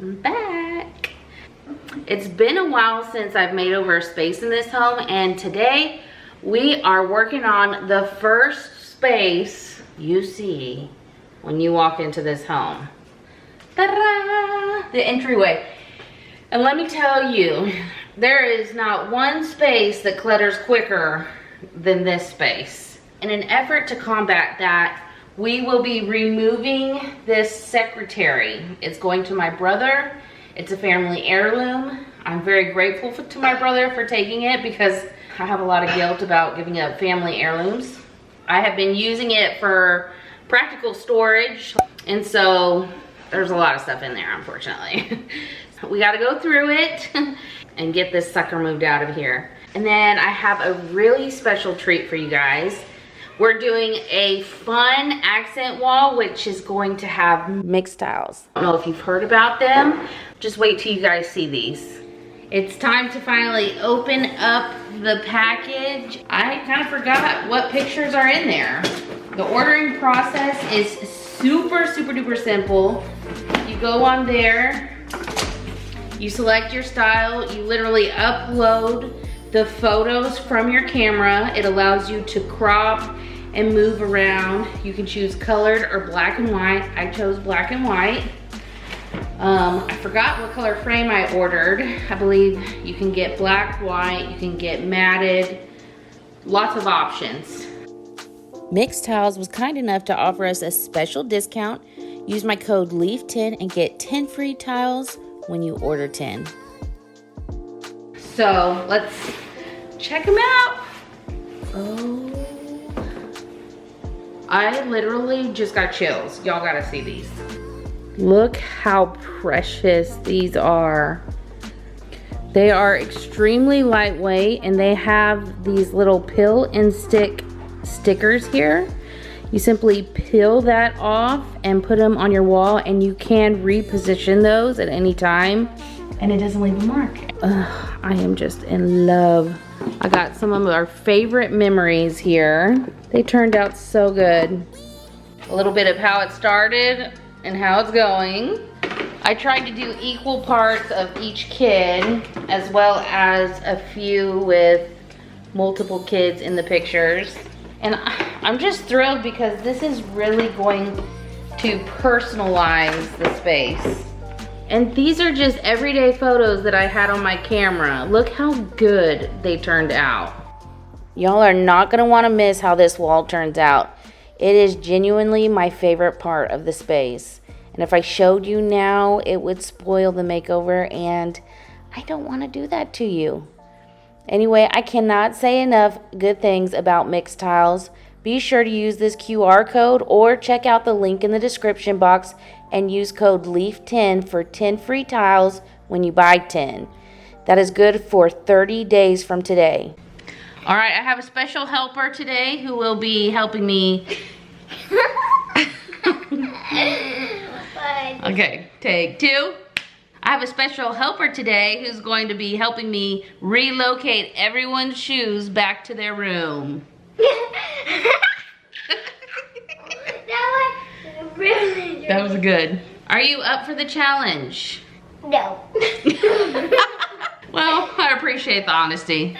I'm back. It's been a while since I've made over a space in this home, and today we are working on the first space you see when you walk into this home. Ta-da! The entryway. And let me tell you, there is not one space that clutters quicker than this space. In an effort to combat that, we will be removing this secretary. It's going to my brother. It's a family heirloom. I'm very grateful to my brother for taking it because I have a lot of guilt about giving up family heirlooms. I have been using it for practical storage, and so there's a lot of stuff in there, unfortunately. We gotta go through it and get this sucker moved out of here. And then I have a really special treat for you guys. We're doing a fun accent wall, which is going to have mixed tiles. I don't know if you've heard about them. Just wait till you guys see these. It's time to finally open up the package. I kind of forgot what pictures are in there. The ordering process is super duper simple. You go on there, you select your style, you literally upload the photos from your camera. It allows you to crop and move around. You can choose colored or black and white. I chose black and white. I forgot what color frame I ordered. I believe you can get black, white, you can get matted, lots of options. Mixed Tiles was kind enough to offer us a special discount. Use my code LEAF10 and get 10 free tiles when you order 10. So let's check them out. Oh, I literally just got chills. Y'all gotta see these. Look how precious these are. They are extremely lightweight, and they have these little peel and stick stickers here. You simply peel that off and put them on your wall, and you can reposition those at any time, and it doesn't leave a mark. I am just in love. I got some of our favorite memories here. They turned out so good. A little bit of how it started and how it's going. I tried to do equal parts of each kid, as well as a few with multiple kids in the pictures. And I'm just thrilled because this is really going to personalize the space. And these are just everyday photos that I had on my camera. Look how good they turned out. Y'all are not gonna wanna miss how this wall turns out. It is genuinely my favorite part of the space. And if I showed you now, it would spoil the makeover, and I don't wanna do that to you. Anyway, I cannot say enough good things about Mixed Tiles. Be sure to use this QR code or check out the link in the description box and use code LEAF10 for 10 free tiles when you buy 10. That is good for 30 days from today. All right, I have a special helper today who will be helping me. Okay, take two. I have a special helper today who's going to be helping me relocate everyone's shoes back to their room. That was good. Are you up for the challenge? No. Well, I appreciate the honesty,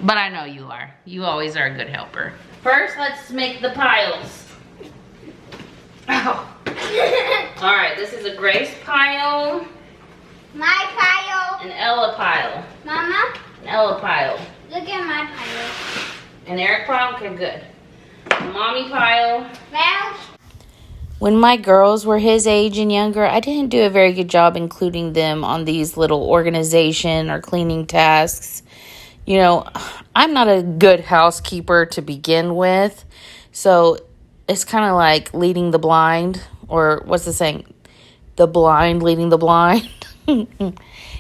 but I know you are. You always are a good helper. First, let's make the piles. Oh. All right, this is a Grace pile. My pile. An Ella pile. Mama. An Ella pile. Look at my pile. An Eric pile? Okay, good. A Mommy pile. Well. When my girls were his age and younger, I didn't do a very good job including them on these little organization or cleaning tasks. You know, I'm not a good housekeeper to begin with, so it's kind of like leading the blind, or what's the saying? The blind leading the blind.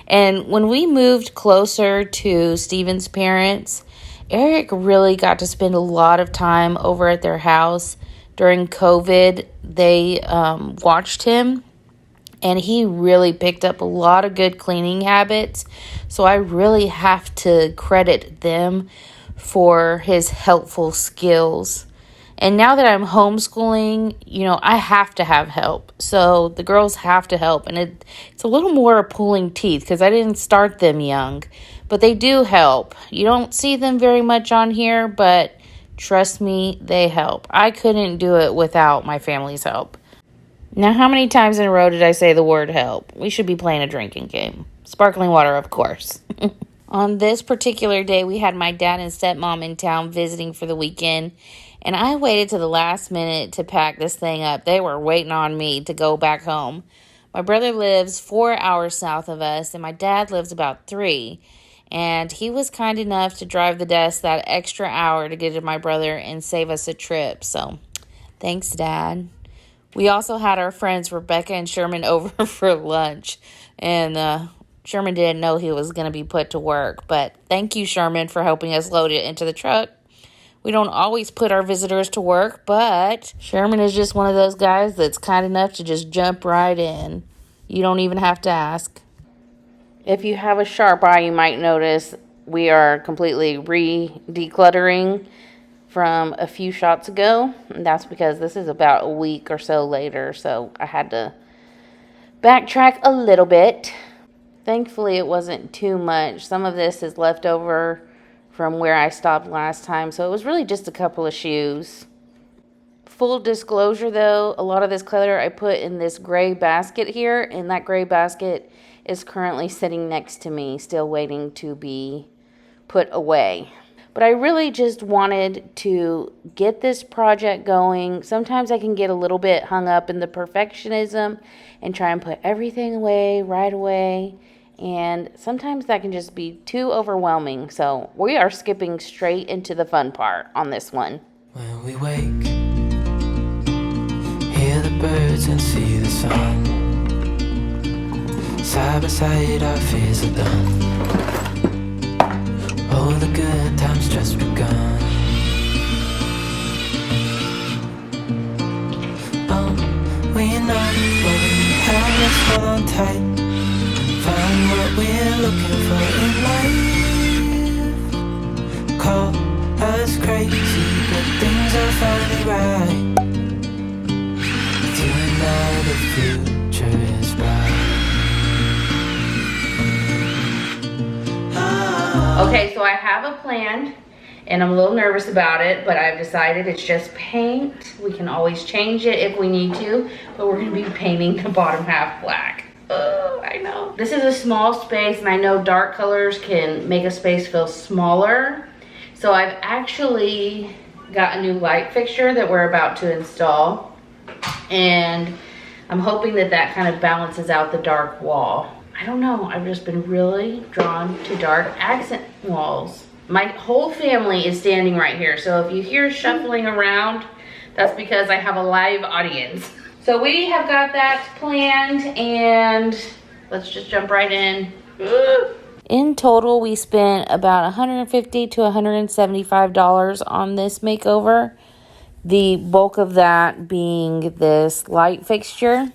And when we moved closer to Steven's parents, Eric really got to spend a lot of time over at their house. During COVID, they watched him, and he really picked up a lot of good cleaning habits. So I really have to credit them for his helpful skills. And now that I'm homeschooling, you know, I have to have help. So the girls have to help. And it's a little more pulling teeth because I didn't start them young. But they do help. You don't see them very much on here, but trust me, they help. I couldn't do it without my family's help. Now, how many times in a row did I say the word help? We should be playing a drinking game. Sparkling water, of course. On this particular day, we had my dad and stepmom in town visiting for the weekend. And I waited to the last minute to pack this thing up. They were waiting on me to go back home. My brother lives 4 hours south of us, and my dad lives about 3. And he was kind enough to drive the desk that extra hour to get to my brother and save us a trip. So, thanks, Dad. We also had our friends Rebecca and Sherman over for lunch. And Sherman didn't know he was going to be put to work. But thank you, Sherman, for helping us load it into the truck. We don't always put our visitors to work, but Sherman is just one of those guys that's kind enough to just jump right in. You don't even have to ask. If you have a sharp eye, you might notice we are completely decluttering from a few shots ago. And that's because this is about a week or so later, so I had to backtrack a little bit. Thankfully, it wasn't too much. Some of this is left over from where I stopped last time, so it was really just a couple of shoes. Full disclosure though, a lot of this clutter I put in this gray basket here, and that gray basket is currently sitting next to me, still waiting to be put away. But I really just wanted to get this project going. Sometimes I can get a little bit hung up in the perfectionism and try and put everything away right away. And sometimes that can just be too overwhelming. So we are skipping straight into the fun part on this one. When we wake, hear the birds and see the sun. Side by side our fears are done. Oh, the good times just begun. We know what we have, let's hold on tight. Find what we're looking for in life. Call us crazy, but things are finally right. With you and I, the future is bright. Okay, so I have a plan, and I'm a little nervous about it, but I've decided it's just paint. We can always change it if we need to, but we're gonna be painting the bottom half black. Oh, I know. This is a small space, and I know dark colors can make a space feel smaller. So I've actually got a new light fixture that we're about to install, and I'm hoping that that kind of balances out the dark wall. I don't know, I've just been really drawn to dark accent walls. My whole family is standing right here, so if you hear shuffling around, that's because I have a live audience. So we have got that planned, and let's just jump right in. In total, we spent about $150 to $175 on this makeover. The bulk of that being this light fixture.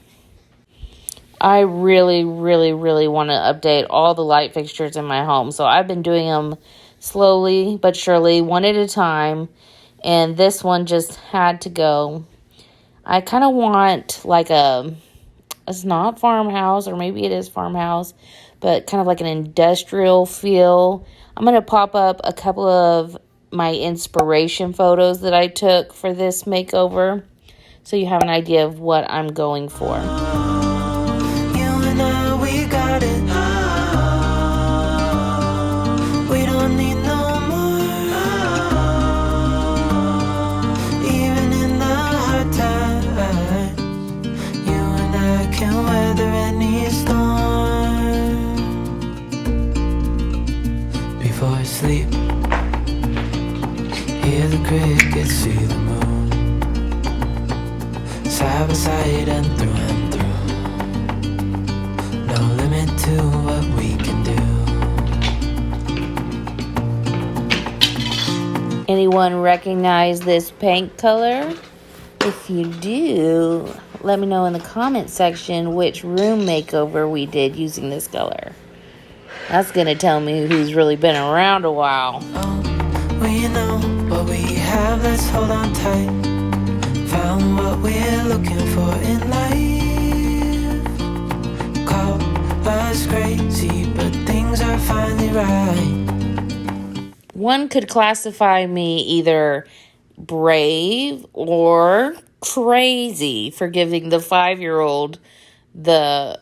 I really want to update all the light fixtures in my home. So I've been doing them slowly but surely, one at a time. And this one just had to go. I kind of want like it's not farmhouse, or maybe it is farmhouse, but kind of like an industrial feel. I'm going to pop up a couple of my inspiration photos that I took for this makeover, so you have an idea of what I'm going for. We don't need no more. Even in the hard times, you and I can weather any storm. Before I sleep, hear the crickets, see the moon. Side by side and through and through. No limit to what we can do. Anyone recognize this paint color? If you do, let me know in the comment section which room makeover we did using this color. That's gonna tell me who's really been around a while. Oh, we know what we have, let's hold on tight. found what we're looking for in life. Call us crazy, but things are finally right. One could classify me either brave or crazy for giving the 5-year-old the,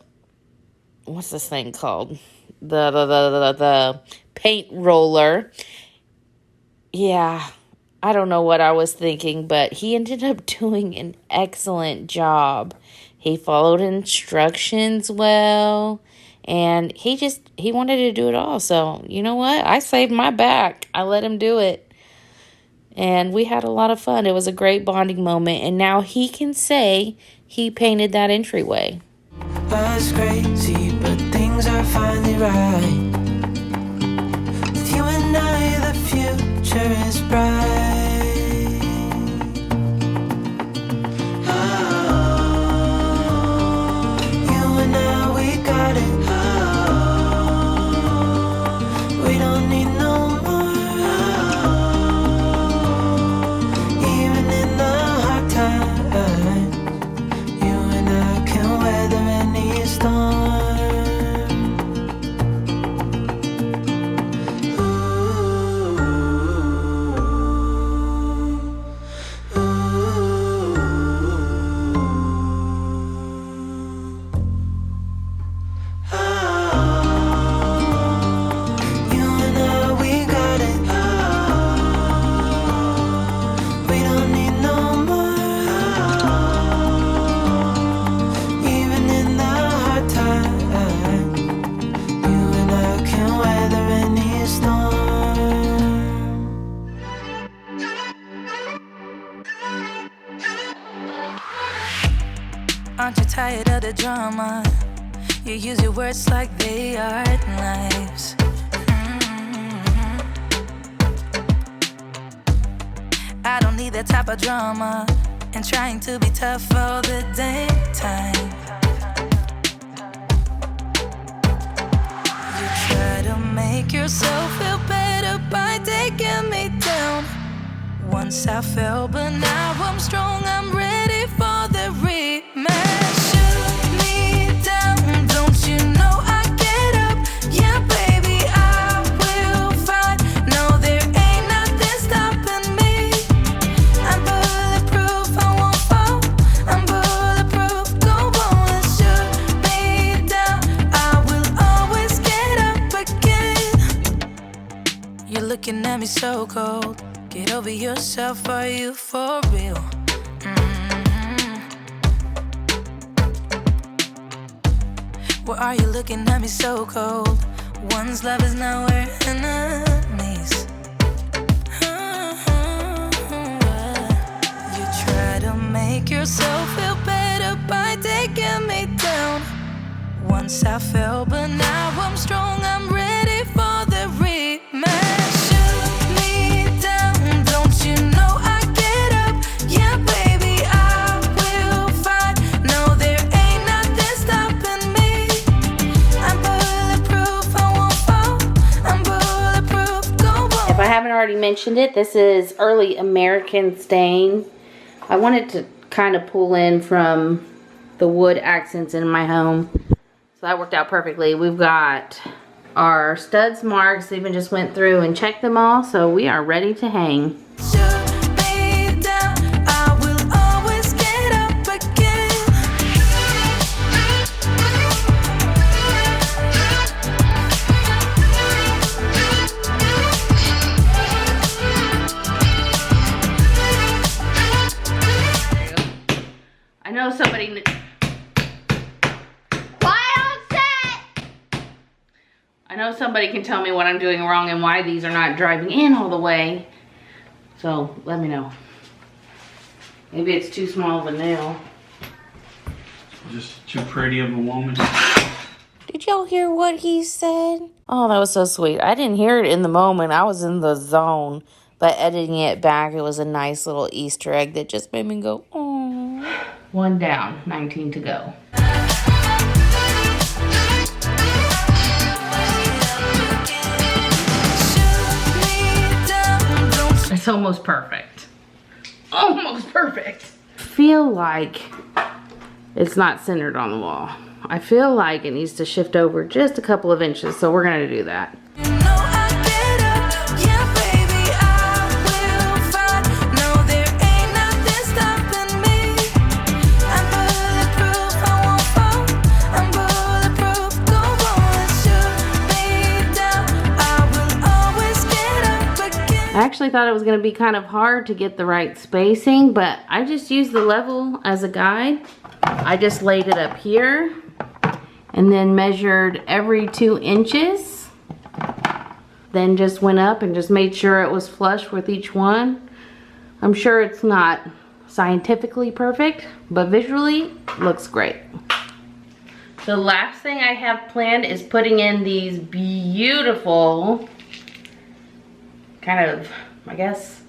what's this thing called? The paint roller. Yeah, I don't know what I was thinking, but he ended up doing an excellent job. He followed instructions well, and he wanted to do it all. So, you know what? I saved my back. I let him do it. And we had a lot of fun. It was a great bonding moment, and now he can say he painted that entryway. Us crazy, but things are finally right. With you and I, the future is bright. Oh, you and I, we got it. Oh, we don't need no more. Oh, even in the hard times, you and I can weather any storm. Aren't you tired of the drama? You use your words like they are knives. I don't need that type of drama and trying to be tough all the damn time. You try to make yourself feel better by taking me down. Once I fell, but now I'm strong. I'm ready for the rematch. Shoot me down, don't you know I get up? Yeah, baby, I will fight. No, there ain't nothing stopping me. I'm bulletproof, I won't fall. I'm bulletproof, go on and shoot me down. I will always get up again. You're looking at me so cold. Get over yourself, are you for real? Why are you looking at me so cold? One's love is now we're enemies. You try to make yourself feel better by taking me down. Once I fell, but now I'm strong. I'm ready for the rematch. Shoot me down, don't you know I get up? Yeah, baby, I will fight. No, there ain't nothing stopping me. I'm bulletproof, I won't fall. I'm bulletproof, go on. If I haven't already mentioned it, this is Early American stain. I wanted to kind of pull in from the wood accents in my home. So that worked out perfectly. We've got our studs marks. Even just went through and checked them all. So we are ready to hang. Shoot me down, I will always get up again. I know somebody... I know somebody can tell me what I'm doing wrong and why these are not driving in all the way. So let me know. Maybe it's too small of a nail. Just too pretty of a woman. Did y'all hear what he said? Oh, that was so sweet. I didn't hear it in the moment. I was in the zone. But editing it back, it was a nice little Easter egg that just made me go, oh. One down, 19 to go. It's almost perfect. Almost perfect. feel like it's not centered on the wall. I feel like it needs to shift over just a couple of inches, so we're gonna do that. I actually thought it was going to be kind of hard to get the right spacing, but I just used the level as a guide. I just laid it up here and then measured every 2 inches. Then just went up and just made sure it was flush with each one. I'm sure it's not scientifically perfect, but visually looks great. The last thing I have planned is putting in these beautiful kind of, I guess,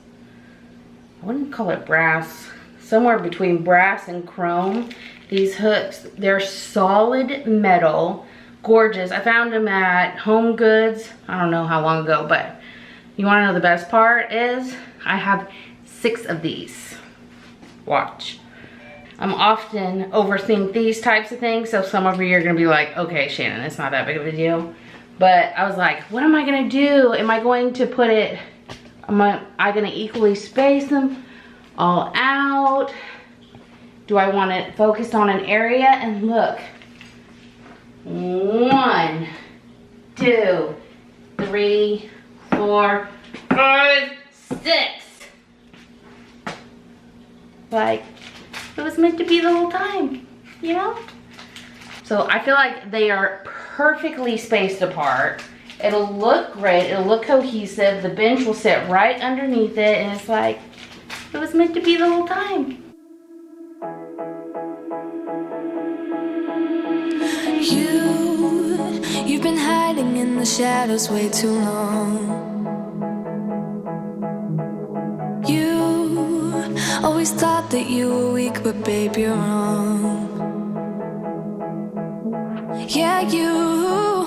I wouldn't call it brass, somewhere between brass and chrome. These hooks, they're solid metal, gorgeous. I found them at Home Goods, I don't know how long ago, but you wanna know the best part is I have 6 of these. Watch. I'm often overthink these types of things, so some of you are gonna be like, okay, Shannon, it's not that big of a deal. But I was like, what am I gonna do? Am I going to put it, am I gonna equally space them all out? Do I want it focused on an area? And look, 1, 2, 3, 4, 5, 6. Like, it was meant to be the whole time, you know? So I feel like they are perfectly spaced apart. It'll look great, it'll look cohesive. The bench will sit right underneath it, and it's like, it was meant to be the whole time. You've been hiding in the shadows way too long. You always thought that you were weak, but babe, you're wrong. Yeah, you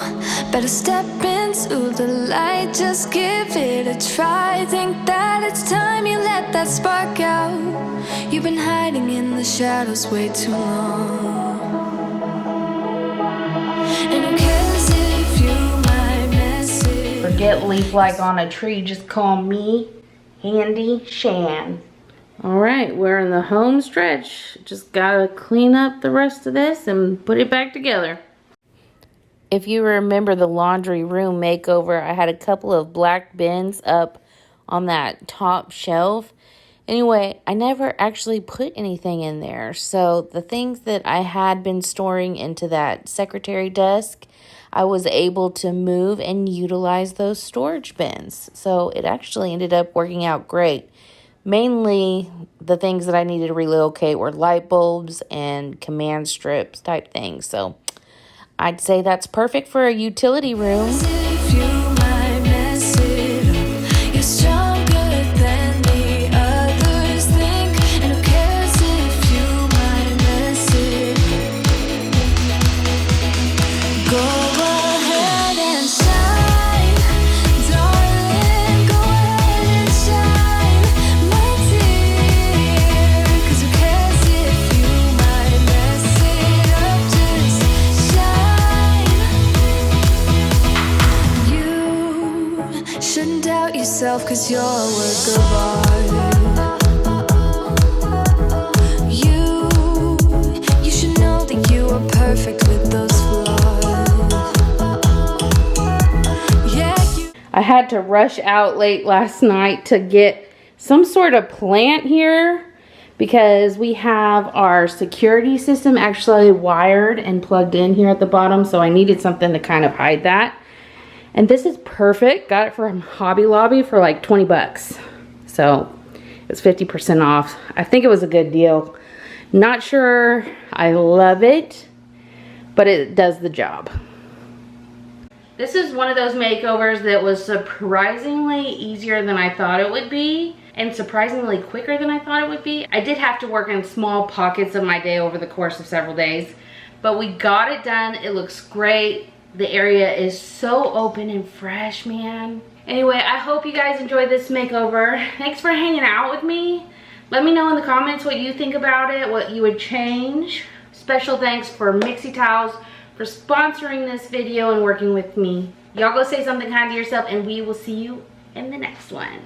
better step into the light, just give it a try. Think that it's time you let that spark out. You've been hiding in the shadows way too long. And who cares if you might miss it? Forget Leaf.Like.On.A.Tree, just call me Handy Shan. Alright, we're in the home stretch. Just gotta clean up the rest of this and put it back together. If you remember the laundry room makeover, I had a couple of black bins up on that top shelf. Anyway, I never actually put anything in there. So the things that I had been storing into that secretary desk, I was able to move and utilize those storage bins. So it actually ended up working out great. Mainly the things that I needed to relocate were light bulbs and command strips type things. So I'd say that's perfect for a utility room. If you might miss it, you're stronger than the others think. And who cares if you might miss it? Go ahead and shine, darling. Go ahead and shine, my dear. 'Cause who cares if you might mess it up? Just shine. You shouldn't doubt yourself, 'cause you're a work of art. You should know that you are perfect with those flaws. Yeah, I had to rush out late last night to get some sort of plant here because we have our security system actually wired and plugged in here at the bottom, so I needed something to kind of hide that. And this is perfect. Got it from Hobby Lobby for like 20 bucks. So it was 50% off. I think it was a good deal. Not sure I love it, but it does the job. This is one of those makeovers that was surprisingly easier than I thought it would be, and surprisingly quicker than I thought it would be. I did have to work in small pockets of my day over the course of several days, but we got it done. It looks great. The area is so open and fresh, man. Anyway, I hope you guys enjoyed this makeover. Thanks for hanging out with me. Let me know in the comments what you think about it, what you would change. Special thanks for Mixie Tiles for sponsoring this video and working with me. Y'all go say something kind to yourself, and we will see you in the next one.